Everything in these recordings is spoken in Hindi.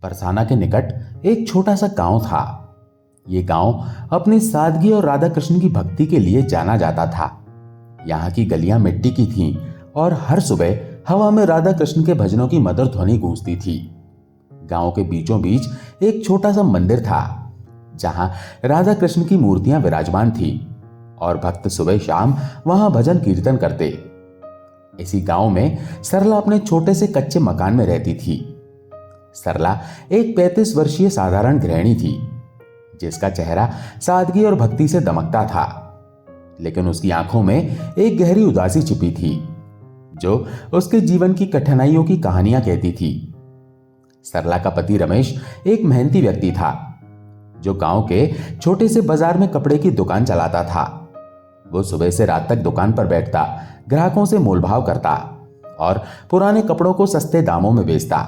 बरसाना के निकट एक छोटा सा गांव था। ये गांव अपनी सादगी और राधा कृष्ण की भक्ति के लिए जाना जाता था। यहाँ की गलियां मिट्टी की थीं और हर सुबह हवा में राधा कृष्ण के भजनों की मधुर ध्वनि गूंजती थी। गांव के बीचों बीच एक छोटा सा मंदिर था जहां राधा कृष्ण की मूर्तियां विराजमान थी और भक्त सुबह शाम वहां भजन कीर्तन करते। इसी गांव में सरला अपने छोटे से कच्चे मकान में रहती थी। सरला एक 35 वर्षीय साधारण गृहिणी थी जिसका चेहरा सादगी और भक्ति से दमकता था, लेकिन उसकी आंखों में एक गहरी उदासी छिपी थी जो उसके जीवन की कठिनाइयों की कहानियां कहती थी। सरला का पति रमेश एक मेहनती व्यक्ति था जो गांव के छोटे से बाजार में कपड़े की दुकान चलाता था। वो सुबह से रात तक दुकान पर बैठता, ग्राहकों से मोलभाव करता और पुराने कपड़ों को सस्ते दामों में बेचता,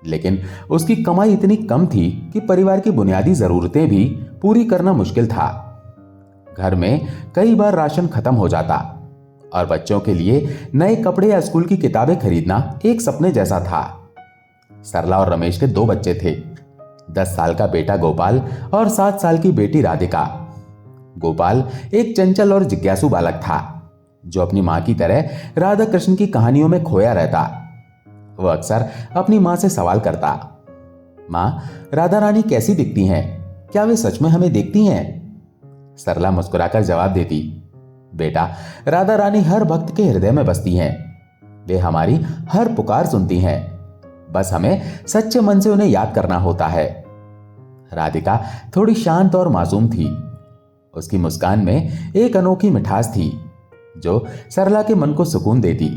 लेकिन उसकी कमाई इतनी कम थी कि परिवार की बुनियादी जरूरतें भी पूरी करना मुश्किल था। घर में कई बार राशन खत्म हो जाता और बच्चों के लिए नए कपड़े या स्कूल की किताबें खरीदना एक सपने जैसा था। सरला और रमेश के 2 बच्चे थे, 10 साल का बेटा गोपाल और 7 साल की बेटी राधिका। गोपाल एक चंचल और जिज्ञासु बालक था जो अपनी मां की तरह राधा कृष्ण की कहानियों में खोया रहता। वह अक्सर अपनी मां से सवाल करता, मां, राधा रानी कैसी दिखती हैं? क्या वे सच में हमें देखती हैं? सरला मुस्कुराकर जवाब देती, बेटा, राधा रानी हर भक्त के हृदय में बसती हैं। वे हमारी हर पुकार सुनती हैं, बस हमें सच्चे मन से उन्हें याद करना होता है। राधिका थोड़ी शांत और मासूम थी। उसकी मुस्कान में एक अनोखी मिठास थी जो सरला के मन को सुकून देती,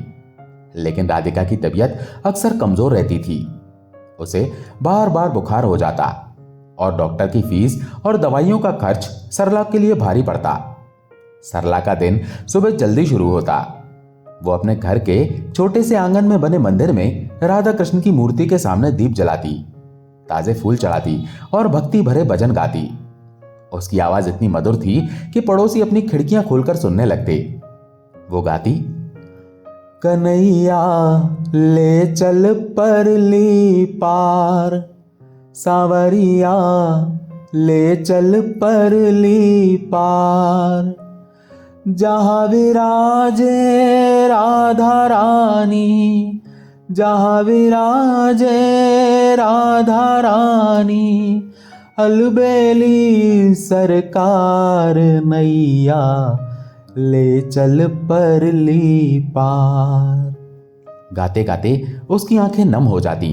लेकिन राधिका की तबीयत अक्सर कमजोर रहती थी। उसे बार बार बुखार हो जाता और डॉक्टर की फीस और दवाइयों का खर्च सरला के लिए भारी पड़ता। सरला का दिन सुबह जल्दी शुरू होता। वो अपने घर के छोटे से आंगन में बने मंदिर में राधा कृष्ण की मूर्ति के सामने दीप जलाती, ताजे फूल चढ़ाती और भक्ति भरे भजन गाती। उसकी आवाज इतनी मधुर थी कि पड़ोसी अपनी खिड़कियां खोलकर सुनने लगते। वो गाती, कन्हैया ले चल परली पार, सांवरिया ले चल परली पार, जहां विराजे राधा रानी, जहां विराजे राधा रानी, अलबेली सरकार नैया ले चल परली पार। गाते गाते उसकी आंखें नम हो जाती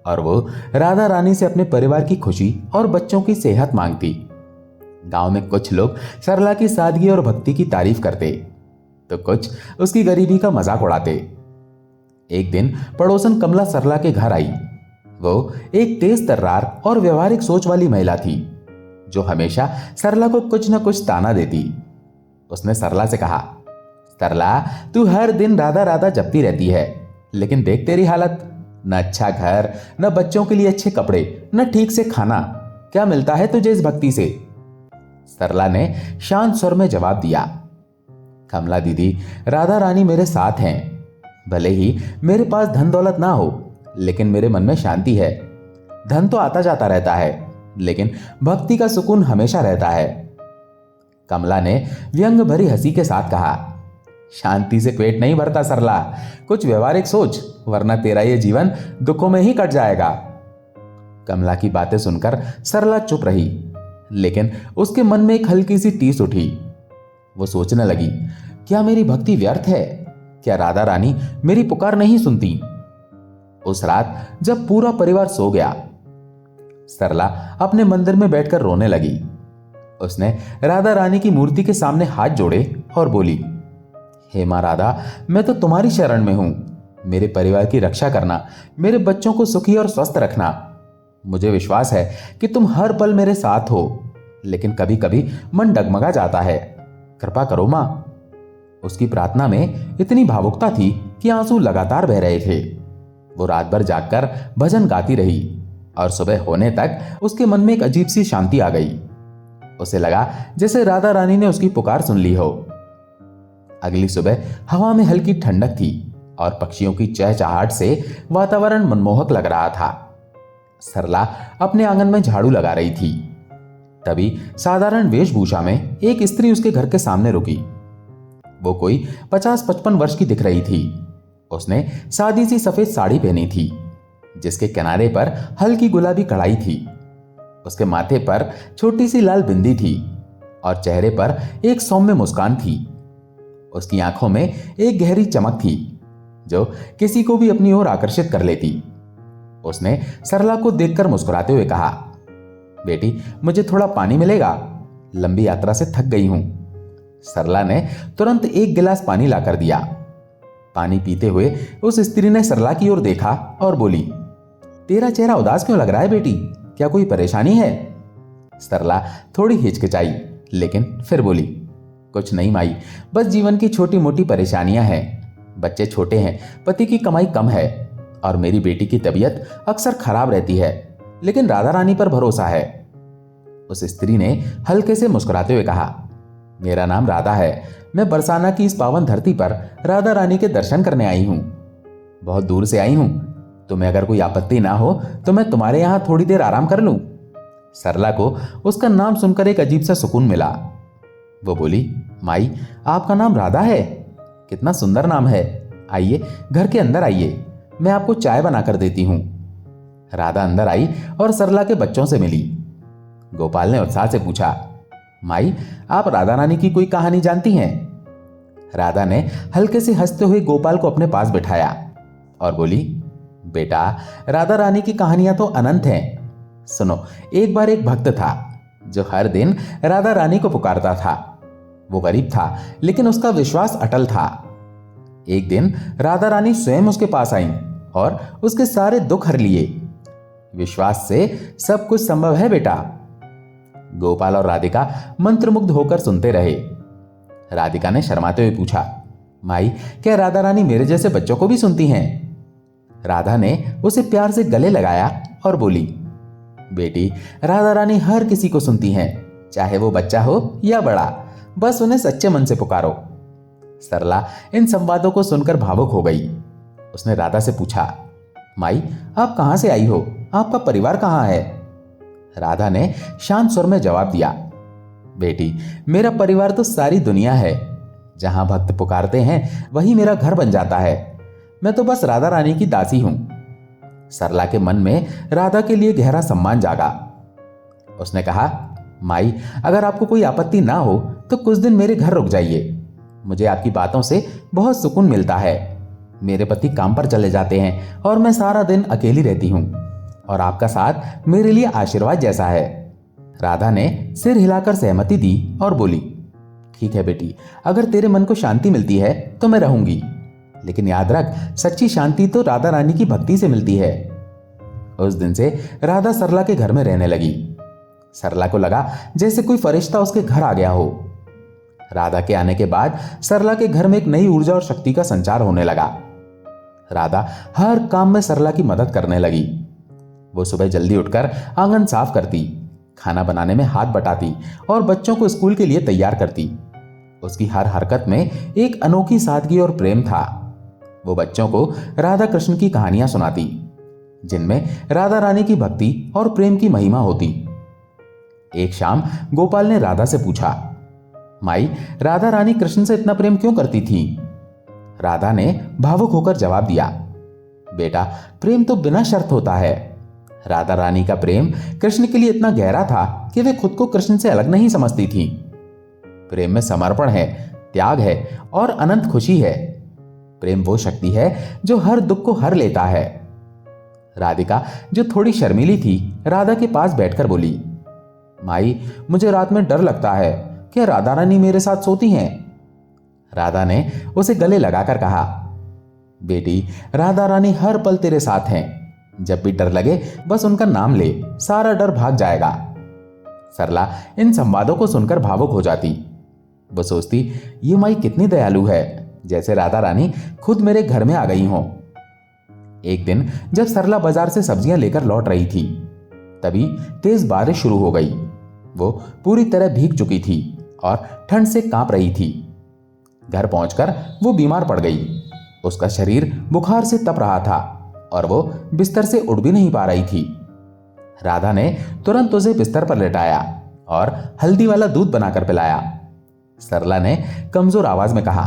और वो राधा रानी से अपने परिवार की खुशी और बच्चों की सेहत मांगती। गांव में कुछ लोग सरला की सादगी और भक्ति की तारीफ करते तो कुछ उसकी गरीबी का मजाक उड़ाते। एक दिन पड़ोसन कमला सरला के घर आई। वो एक तेज तर्रार और व्यवहारिक सोच वाली महिला थी जो हमेशा सरला को कुछ न कुछ ताना देती। उसने सरला से कहा, सरला, तू हर दिन राधा राधा जपती रहती है, लेकिन देख तेरी हालत, न अच्छा घर, न बच्चों के लिए अच्छे कपड़े, न ठीक से खाना। क्या मिलता है तुझे इस भक्ति से? सरला ने शांत स्वर में जवाब दिया, कमला दीदी, राधा रानी मेरे साथ हैं। भले ही मेरे पास धन दौलत ना हो, लेकिन मेरे मन में शांति है। धन तो आता जाता रहता है, लेकिन भक्ति का सुकून हमेशा रहता है। कमला ने व्यंग भरी हंसी के साथ कहा, शांति से पेट नहीं भरता सरला, कुछ व्यवहारिक सोच, वरना तेरा ये जीवन दुखों में ही कट जाएगा। कमला की बातें सुनकर सरला चुप रही, लेकिन उसके मन में एक हल्की सी टीस उठी। वो सोचने लगी, क्या मेरी भक्ति व्यर्थ है? क्या राधा रानी मेरी पुकार नहीं सुनती? उस रात जब पूरा परिवार सो गया, सरला अपने मंदिर में बैठकर रोने लगी। उसने राधा रानी की मूर्ति के सामने हाथ जोड़े और बोली, हे मां राधा, मैं तो तुम्हारी शरण में हूं। मेरे परिवार की रक्षा करना, मेरे बच्चों को सुखी और स्वस्थ रखना। मुझे विश्वास है कि तुम हर पल मेरे साथ हो, लेकिन कभी कभी मन डगमगा जाता है। कृपा करो मां। उसकी प्रार्थना में इतनी भावुकता थी कि आंसू लगातार बह रहे थे। वो रात भर जागकर भजन गाती रही और सुबह होने तक उसके मन में एक अजीब सी शांति आ गई। उसे लगा जैसे राधा रानी ने उसकी पुकार सुन ली हो। अगली सुबह हवा में हल्की ठंडक थी और पक्षियों की चहचहाहट से वातावरण मनमोहक लग रहा था। सरला अपने आंगन में झाड़ू लगा रही थी। तभी साधारण वेशभूषा में एक स्त्री उसके घर के सामने रुकी। वो कोई 50-55 वर्ष की दिख रही थी। उसने सादी सी सफेद साड़ी पहनी थी जिसके किनारे पर हल्की गुलाबी कढ़ाई थी। उसके माथे पर छोटी सी लाल बिंदी थी और चेहरे पर एक सौम्य मुस्कान थी। उसकी आंखों में एक गहरी चमक थी जो किसी को भी अपनी ओर आकर्षित कर लेती। उसने सरला को देखकर मुस्कुराते हुए कहा, बेटी, मुझे थोड़ा पानी मिलेगा? लंबी यात्रा से थक गई हूं। सरला ने तुरंत एक गिलास पानी लाकर दिया। पानी पीते हुए उस स्त्री ने सरला की ओर देखा और बोली, तेरा चेहरा उदास क्यों लग रहा है बेटी? क्या कोई परेशानी है? सरला थोड़ी हिचकिचाई लेकिन फिर बोली, कुछ नहीं माई, बस जीवन की छोटी मोटी परेशानियां हैं। बच्चे छोटे हैं, पति की कमाई कम है और मेरी बेटी की तबीयत अक्सर खराब रहती है, लेकिन राधा रानी पर भरोसा है। उस स्त्री ने हल्के से मुस्कुराते हुए कहा, मेरा नाम राधा है। मैं बरसाना की इस पावन धरती पर राधा रानी के दर्शन करने आई हूं। बहुत दूर से आई हूं। तुम्हें अगर कोई आपत्ति ना हो तो मैं तुम्हारे यहां थोड़ी देर आराम कर लूं। सरला को उसका नाम सुनकर एक अजीब सा सुकून मिला। वो बोली, माई, आपका नाम राधा है? कितना सुंदर नाम है। आइए, घर के अंदर आइए, मैं आपको चाय बनाकर देती हूं। राधा अंदर आई और सरला के बच्चों से मिली। गोपाल ने उत्साह से पूछा, माई, आप राधा रानी की कोई कहानी जानती हैं? राधा ने हल्के से हंसते हुए गोपाल को अपने पास बिठाया और बोली, बेटा, राधा रानी की कहानियां तो अनंत हैं। सुनो, एक बार एक भक्त था जो हर दिन राधा रानी को पुकारता था। वो गरीब था लेकिन उसका विश्वास अटल था। एक दिन राधा रानी स्वयं उसके पास आईं और उसके सारे दुख हर लिए। विश्वास से सब कुछ संभव है बेटा। गोपाल और राधिका मंत्रमुग्ध होकर सुनते रहे। राधिका ने शर्माते हुए पूछा, माई, क्या राधा रानी मेरे जैसे बच्चों को भी सुनती हैं? राधा ने उसे प्यार से गले लगाया और बोली, बेटी, राधा रानी हर किसी को सुनती हैं, चाहे वो बच्चा हो या बड़ा। बस उन्हें सच्चे मन से पुकारो। सरला इन संवादों को सुनकर भावुक हो गई। उसने राधा से पूछा, माई, आप कहां से आई हो? आपका परिवार कहां है? राधा ने शांत स्वर में जवाब दिया, बेटी, मेरा परिवार तो सारी दुनिया है। जहां भक्त पुकारते हैं वही मेरा घर बन जाता है। मैं तो बस राधा रानी की दासी हूं। सरला के मन में राधा के लिए गहरा सम्मान जागा। उसने कहा, माई, अगर आपको कोई आपत्ति ना हो तो कुछ दिन मेरे घर रुक जाइए। मुझे आपकी बातों से बहुत सुकून मिलता है। मेरे पति काम पर चले जाते हैं और मैं सारा दिन अकेली रहती हूं और आपका साथ मेरे लिए आशीर्वाद जैसा है। राधा ने सिर हिलाकर सहमति दी और बोली, ठीक है बेटी, अगर तेरे मन को शांति मिलती है तो मैं रहूंगी, लेकिन याद रख, सच्ची शांति तो राधा रानी की भक्ति से मिलती है। उस दिन से राधा सरला के घर में रहने लगी। सरला को लगा जैसे कोई फरिश्ता उसके घर आ गया हो। राधा के आने के बाद सरला के घर में एक नई ऊर्जा और शक्ति का संचार होने लगा। राधा हर काम में सरला की मदद करने लगी। वो सुबह जल्दी उठकर आंगन साफ करती, खाना बनाने में हाथ बटाती और बच्चों को स्कूल के लिए तैयार करती। उसकी हर हरकत में एक अनोखी सादगी और प्रेम था। वो बच्चों को राधा कृष्ण की कहानियां सुनाती, जिनमें राधा रानी की भक्ति और प्रेम की महिमा होती। एक शाम गोपाल ने राधा से पूछा, माई, राधा रानी कृष्ण से इतना प्रेम क्यों करती थी? राधा ने भावुक होकर जवाब दिया, बेटा, प्रेम तो बिना शर्त होता है। राधा रानी का प्रेम कृष्ण के लिए इतना गहरा था कि वे खुद को कृष्ण से अलग नहीं समझती थी। प्रेम में समर्पण है, त्याग है और अनंत खुशी है। प्रेम वो शक्ति है जो हर दुख को हर लेता है। राधिका, जो थोड़ी शर्मीली थी, राधा के पास बैठकर बोली, माई, मुझे रात में डर लगता है। क्या राधा रानी मेरे साथ सोती हैं? राधा ने उसे गले लगाकर कहा, बेटी, राधा रानी हर पल तेरे साथ हैं। जब भी डर लगे बस उनका नाम ले, सारा डर भाग जाएगा। सरला इन संवादों को सुनकर भावुक हो जाती। वो सोचती, ये माई कितनी दयालु है, जैसे राधा रानी खुद मेरे घर में आ गई हो। एक दिन जब सरला बाजार से सब्जियां लेकर लौट रही थी, तभी तेज बारिश शुरू हो गई। वो पूरी तरह भीग चुकी थी और ठंड से कांप रही थी। घर पहुंचकर वो बीमार पड़ गई। उसका शरीर बुखार से तप रहा था और वो बिस्तर से उठ भी नहीं पा रही थी। राधा ने तुरंत उसे बिस्तर पर लेटाया और हल्दी वाला दूध बनाकर पिलाया। सरला ने कमजोर आवाज में कहा,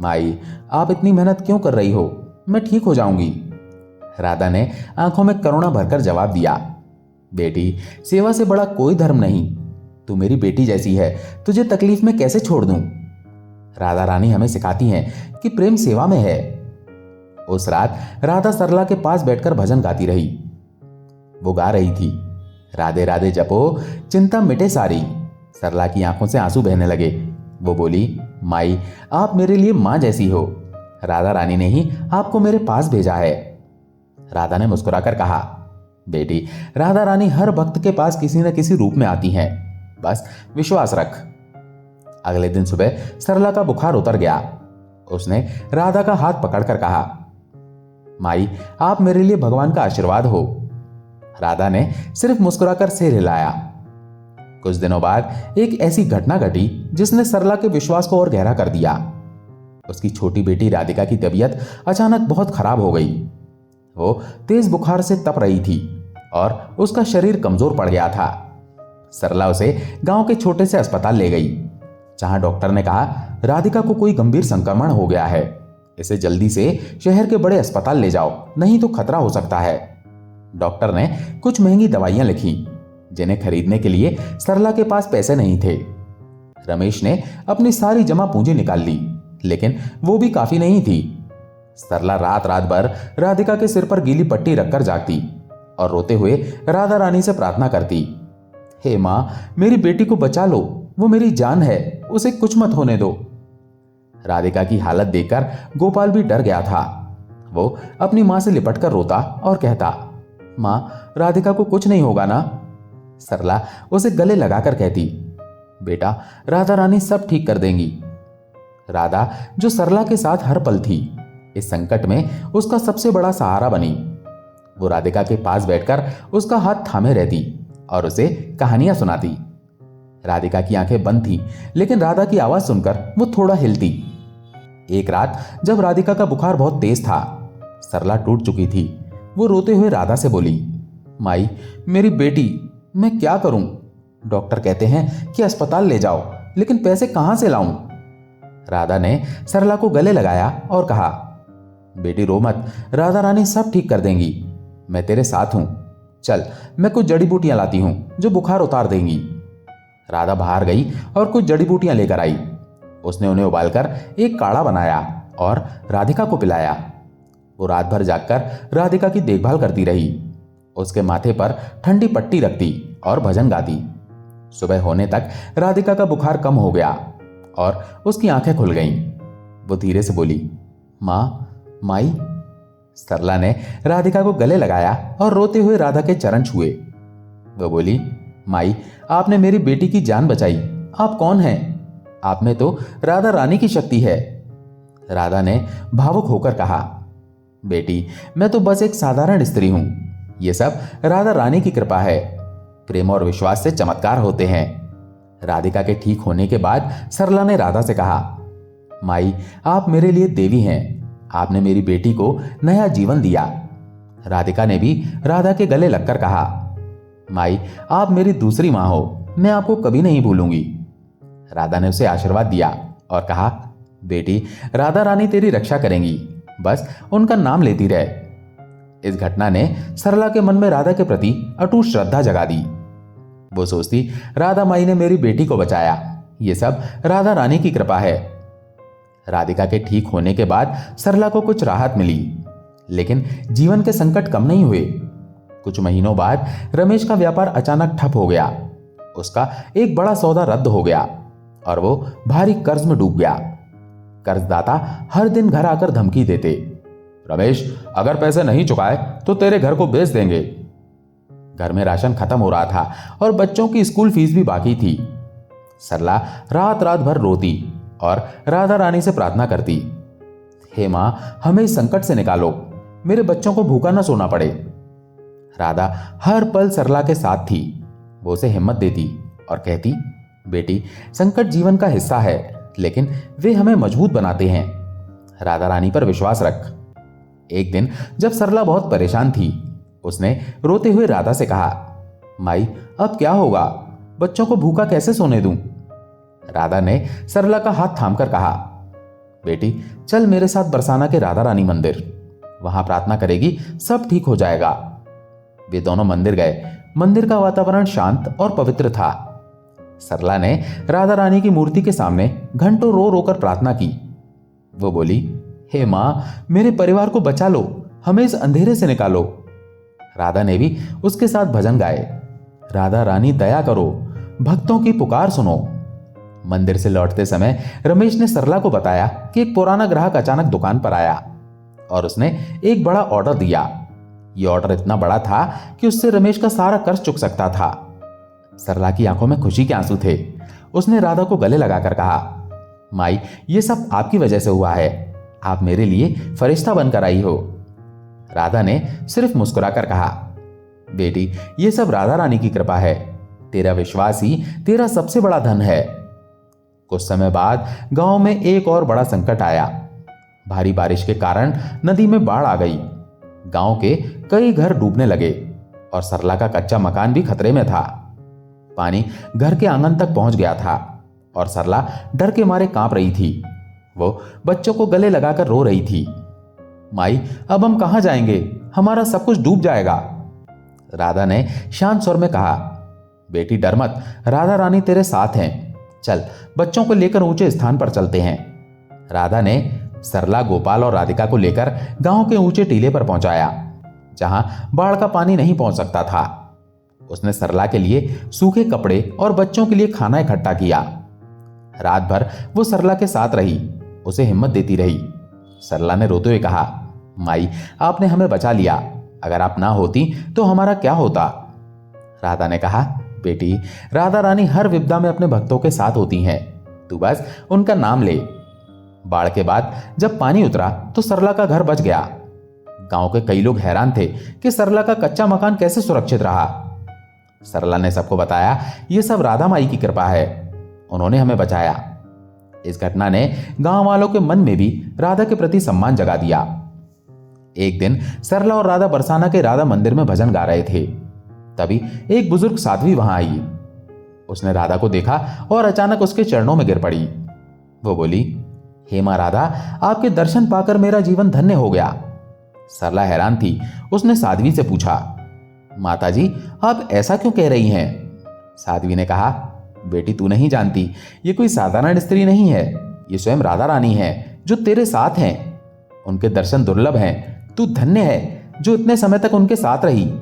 माई, आप इतनी मेहनत क्यों कर रही हो? मैं ठीक हो जाऊंगी। राधा ने आंखों में करुणा भरकर जवाब दिया, बेटी, सेवा से बड़ा कोई धर्म नहीं। तू मेरी बेटी जैसी है, तुझे तकलीफ में कैसे छोड़ दूं? राधा रानी हमें सिखाती हैं कि प्रेम सेवा में है। उस रात राधा सरला के पास बैठकर भजन गाती रही। वो गा रही थी, राधे राधे जपो, चिंता मिटे सारी। सरला की आंखों से आंसू बहने लगे। वो बोली, माई, आप मेरे लिए मां जैसी हो। राधा रानी ने ही आपको मेरे पास भेजा है। राधा ने मुस्कुराकर कहा, बेटी, राधा रानी हर भक्त के पास किसी न किसी रूप में आती हैं, बस विश्वास रख। अगले दिन सुबह सरला का बुखार उतर गया। उसने राधा का हाथ पकड़कर कहा, माई, आप मेरे लिए भगवान का आशीर्वाद हो। राधा ने सिर्फ मुस्कुराकर सिर हिलाया। कुछ दिनों बाद एक ऐसी घटना घटी जिसने सरला के विश्वास को और गहरा कर दिया। उसकी छोटी बेटी राधिका की तबीयत अचानक बहुत खराब हो गई। वो तेज बुखार से तप रही थी और उसका शरीर कमजोर पड़ गया था। सरला उसे गांव के छोटे से अस्पताल ले गई, जहां डॉक्टर ने कहा, राधिका को कोई गंभीर संक्रमण हो गया है, इसे जल्दी से शहर के बड़े अस्पताल ले जाओ, नहीं तो खतरा हो सकता है। डॉक्टर ने कुछ महंगी दवाइयां लिखी, जिन्हें खरीदने के लिए सरला के पास पैसे नहीं थे। रमेश ने अपनी सारी जमा पूंजी निकाल ली, लेकिन वो भी काफी नहीं थी। सरला रात रात भर राधिका के सिर पर गीली पट्टी रखकर जागती और रोते हुए राधा रानी से प्रार्थना करती, हे मां, मेरी बेटी को बचा लो, वो मेरी जान है, उसे कुछ मत होने दो। राधिका की हालत देखकर गोपाल भी डर गया था। वो अपनी मां से लिपटकर रोता और कहता, मां, राधिका को कुछ नहीं होगा ना? सरला उसे गले लगाकर कहती, बेटा, राधा रानी सब ठीक कर देंगी। राधा, जो सरला के साथ हर पल थी, इस संकट में उसका सबसे बड़ा सहारा बनी। वो राधिका के पास बैठकर उसका हाथ थामे रहती और उसे कहानियां सुनाती। राधिका की आंखें बंद थीं, लेकिन राधा की आवाज सुनकर वो थोड़ा हिलती। एक रात जब राधिका का बुखार बहुत तेज था, सरला टूट चुकी थी। वो रोते हुए राधा से बोली, माई, मेरी बेटी, मैं क्या करूं? डॉक्टर कहते हैं कि अस्पताल ले जाओ, लेकिन पैसे कहां से लाऊं? राधा ने सरला को गले लगाया और कहा, बेटी रो मत, राधा रानी सब ठीक कर देंगी, मैं तेरे साथ हूं। चल, मैं कुछ जड़ी बूटियां लाती हूं जो बुखार उतार देंगी। राधा बाहर गई और कुछ जड़ी बूटियां लेकर आई। उसने उन्हें उबालकर एक काढ़ा बनाया और राधिका को पिलाया। वो रात भर जागकर राधिका की देखभाल करती रही, उसके माथे पर ठंडी पट्टी रखती और भजन गाती। सुबह होने तक राधिका का बुखार कम हो गया और उसकी आंखें खुल गईं। वो धीरे से बोली, मां, माई। सरला ने राधिका को गले लगाया और रोते हुए राधा के चरण छुए। वो बोली, माई, आपने मेरी बेटी की जान बचाई। आप कौन हैं? आप में तो राधा रानी की शक्ति है। राधा ने भावुक होकर कहा, बेटी, मैं तो बस एक साधारण स्त्री हूं, ये सब राधा रानी की कृपा है। प्रेम और विश्वास से चमत्कार होते हैं। राधिका के ठीक होने के बाद सरला ने राधा से कहा, माई, आप मेरे लिए देवी हैं, आपने मेरी बेटी को नया जीवन दिया। राधिका ने भी राधा के गले लगकर कहा, माई, आप मेरी दूसरी मां हो, मैं आपको कभी नहीं भूलूंगी। राधा ने उसे आशीर्वाद दिया और कहा, बेटी, राधा रानी तेरी रक्षा करेंगी, बस उनका नाम लेती रहे। इस घटना ने सरला के मन में राधा के प्रति अटूट श्रद्धा जगा दी। वो सोचती, राधा माई ने मेरी बेटी को बचाया, ये सब राधा रानी की कृपा है। राधिका के ठीक होने के बाद सरला को कुछ राहत मिली, लेकिन जीवन के संकट कम नहीं हुए। कुछ महीनों बाद रमेश का व्यापार अचानक ठप हो गया। उसका एक बड़ा सौदा रद्द हो गया और वो भारी कर्ज में डूब गया। कर्जदाता हर दिन घर आकर धमकी देते, रमेश, अगर पैसे नहीं चुकाए तो तेरे घर को बेच देंगे। घर में राशन खत्म हो रहा था और बच्चों की स्कूल फीस भी बाकी थी। सरला रात रात भर रोती और राधा रानी से प्रार्थना करती, हे मां, हमें इस संकट से निकालो, मेरे बच्चों को भूखा न सोना पड़े। राधा हर पल सरला के साथ थी। वो उसे हिम्मत देती और कहती, बेटी, संकट जीवन का हिस्सा है, लेकिन वे हमें मजबूत बनाते हैं। राधा रानी पर विश्वास रख। एक दिन जब सरला बहुत परेशान थी, उसने रोते हुए राधा से कहा, माई अब क्या होगा, बच्चों को भूखा कैसे सोने दूं? राधा ने सरला का हाथ थामकर कहा, बेटी चल मेरे साथ बरसाना के राधा रानी मंदिर, वहां प्रार्थना करेगी, सब ठीक हो जाएगा। वे दोनों मंदिर गए। मंदिर का वातावरण शांत और पवित्र था। सरला ने राधा रानी की मूर्ति के सामने घंटों रो रोकर प्रार्थना की। वो बोली, हे मां, मेरे परिवार को बचा लो, हमें इस अंधेरे से निकालो। राधा ने भी उसके साथ भजन गाए, राधा रानी दया करो, भक्तों की पुकार सुनो। मंदिर से लौटते समय रमेश ने सरला को बताया कि एक पुराना ग्राहक अचानक दुकान पर आया और उसने एक बड़ा ऑर्डर दिया। यह ऑर्डर इतना बड़ा था कि उससे रमेश का सारा कर्ज चुक सकता था। सरला की आंखों में खुशी के आंसू थे। उसने राधा को गले लगाकर कहा, माई ये सब आपकी वजह से हुआ है, आप मेरे लिए फरिश्ता बनकर आई हो। राधा ने सिर्फ मुस्कुराकर कहा, बेटी ये सब राधा रानी की कृपा है, तेरा विश्वास ही तेरा सबसे बड़ा धन है। कुछ समय बाद गांव में एक और बड़ा संकट आया। भारी बारिश के कारण नदी में बाढ़ आ गई। गांव के कई घर डूबने लगे और सरला का कच्चा मकान भी खतरे में था। पानी घर के आंगन तक पहुंच गया था और सरला डर के मारे कांप रही थी। वो बच्चों को गले लगाकर रो रही थी, माई अब हम कहां जाएंगे, हमारा सब कुछ डूब जाएगा। राधा ने शांत स्वर में कहा, बेटी डर मत, राधा रानी तेरे साथ हैं, चल बच्चों को लेकर ऊंचे स्थान पर चलते हैं। राधा ने सरला, गोपाल और राधिका को लेकर गांव के ऊंचे टीले पर पहुंचाया, जहां बाढ़ का पानी नहीं पहुंच सकता था। उसने सरला के लिए सूखे कपड़े और बच्चों के लिए खाना इकट्ठा किया। रात भर वो सरला के साथ रही, उसे हिम्मत देती रही। सरला ने रोते हुए कहा, माई आपने हमें बचा लिया, अगर आप ना होती तो हमारा क्या होता। राधा ने कहा, बेटी राधा रानी हर विपदा में अपने भक्तों के साथ होती हैं, तू बस उनका नाम ले। बाढ़ के बाद जब पानी उतरा तो सरला का घर बच गया। गांव के कई लोग हैरान थे कि सरला का कच्चा मकान कैसे सुरक्षित रहा। सरला ने सबको बताया, यह सब राधा माई की कृपा है, उन्होंने हमें बचाया। इस घटना ने गांव वालों के मन में भी राधा के प्रति सम्मान जगा दिया। एक दिन सरला और राधा बरसाना के राधा मंदिर में भजन गा रहे थे। तभी एक बुजुर्ग साध्वी वहां आई। उसने राधा को देखा और अचानक उसके चरणों में गिर पड़ी। वो बोली, हे मां राधा, आपके दर्शन पाकर मेरा जीवन धन्य हो गया। सरला हैरान थी। उसने साध्वी से पूछा, माताजी आप ऐसा क्यों कह रही हैं? साध्वी ने कहा, बेटी तू नहीं जानती, ये कोई साधारण स्त्री नहीं है, ये स्वयं राधा रानी है जो तेरे साथ हैं। उनके दर्शन दुर्लभ हैं, तू धन्य है जो इतने समय तक उनके साथ रही।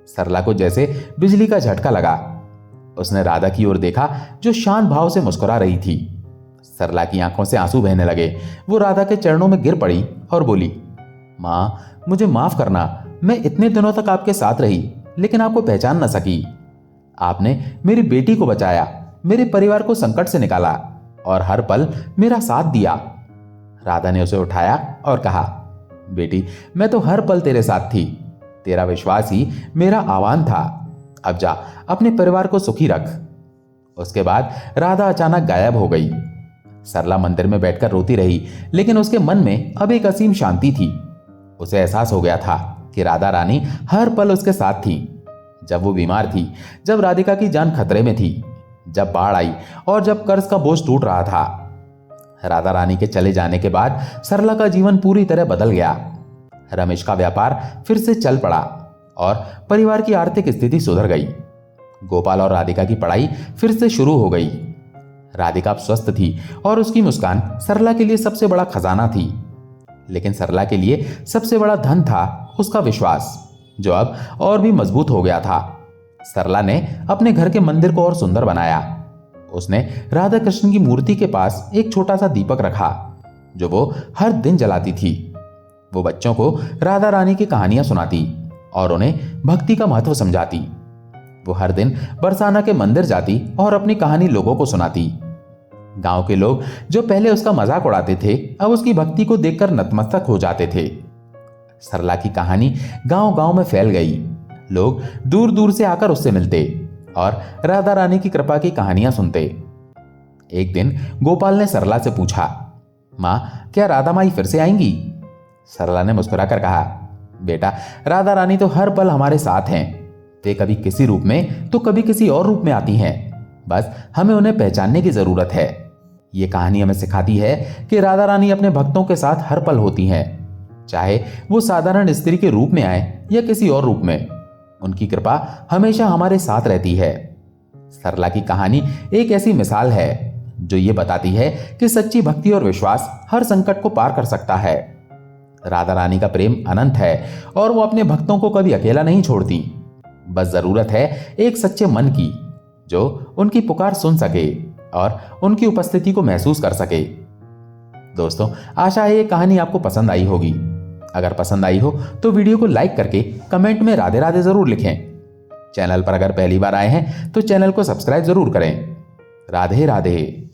सरला को जैसे बिजली का झटका लगा। उसने राधा की ओर देखा जो शांत भाव से मुस्कुरा रही थी। सरला की आंखों से आंसू बहने लगे। वो राधा के चरणों में गिर पड़ी और बोली, मां मुझे माफ करना, मैं इतने दिनों तक आपके साथ रही लेकिन आपको पहचान न सकी। आपने मेरी बेटी को बचाया, मेरे परिवार को संकट से निकाला और हर पल मेरा साथ दिया। राधा ने उसे उठाया और कहा, बेटी मैं तो हर पल तेरे साथ थी, तेरा विश्वास ही मेरा आह्वान था। अब जा अपने परिवार को सुखी रख। उसके बाद राधा अचानक गायब हो गई। सरला मंदिर में बैठकर रोती रही, लेकिन उसके मन में अब एक असीम शांति थी। उसे एहसास हो गया था कि राधा रानी हर पल उसके साथ थी। जब वो बीमार थी, जब राधिका की जान खतरे में थी, जब बाढ़ आई और जब कर्ज का बोझ टूट रहा था। राधा रानी के चले जाने के बाद सरला का जीवन पूरी तरह बदल गया। रमेश का व्यापार फिर से चल पड़ा और परिवार की आर्थिक स्थिति सुधर गई। गोपाल और राधिका की पढ़ाई फिर से शुरू हो गई। राधिका अब स्वस्थ थी और उसकी मुस्कान सरला के लिए सबसे बड़ा खजाना थी। लेकिन सरला के लिए सबसे बड़ा धन था उसका विश्वास, जो अब और भी मजबूत हो गया था। सरला ने अपने घर के मंदिर को और सुंदर बनाया। उसने राधा कृष्ण की मूर्ति के पास एक छोटा सा दीपक रखा जो वो हर दिन जलाती थी। वो बच्चों को राधा रानी की कहानियां सुनाती और उन्हें भक्ति का महत्व समझाती। वो हर दिन बरसाना के मंदिर जाती और अपनी कहानी लोगों को सुनाती। गांव के लोग जो पहले उसका मजाक उड़ाते थे, अब उसकी भक्ति को देखकर नतमस्तक हो जाते थे। सरला की कहानी गांव-गांव में फैल गई। लोग दूर दूर से आकर उससे मिलते और राधा रानी की कृपा की कहानियां सुनते। एक दिन गोपाल ने सरला से पूछा, मां क्या राधा माई फिर से आएंगी? सरला ने मुस्कुराकर कहा, बेटा, राधा रानी तो हर पल हमारे साथ हैं। वे कभी किसी रूप में तो कभी किसी और रूप में आती हैं। बस हमें उन्हें पहचानने की जरूरत है। ये कहानी हमें सिखाती है कि राधा रानी अपने भक्तों के साथ हर पल होती हैं, चाहे वो साधारण स्त्री के रूप में आए या किसी और रूप में। उनकी कृपा हमेशा हमारे साथ रहती है। सरला की कहानी एक ऐसी मिसाल है जो ये बताती है कि सच्ची भक्ति और विश्वास हर संकट को पार कर सकता है। राधा रानी का प्रेम अनंत है और वो अपने भक्तों को कभी अकेला नहीं छोड़ती। बस जरूरत है एक सच्चे मन की, जो उनकी पुकार सुन सके और उनकी उपस्थिति को महसूस कर सके। दोस्तों, आशा है ये कहानी आपको पसंद आई होगी। अगर पसंद आई हो तो वीडियो को लाइक करके कमेंट में राधे राधे जरूर लिखें। चैनल पर अगर पहली बार आए हैं तो चैनल को सब्सक्राइब जरूर करें। राधे राधे।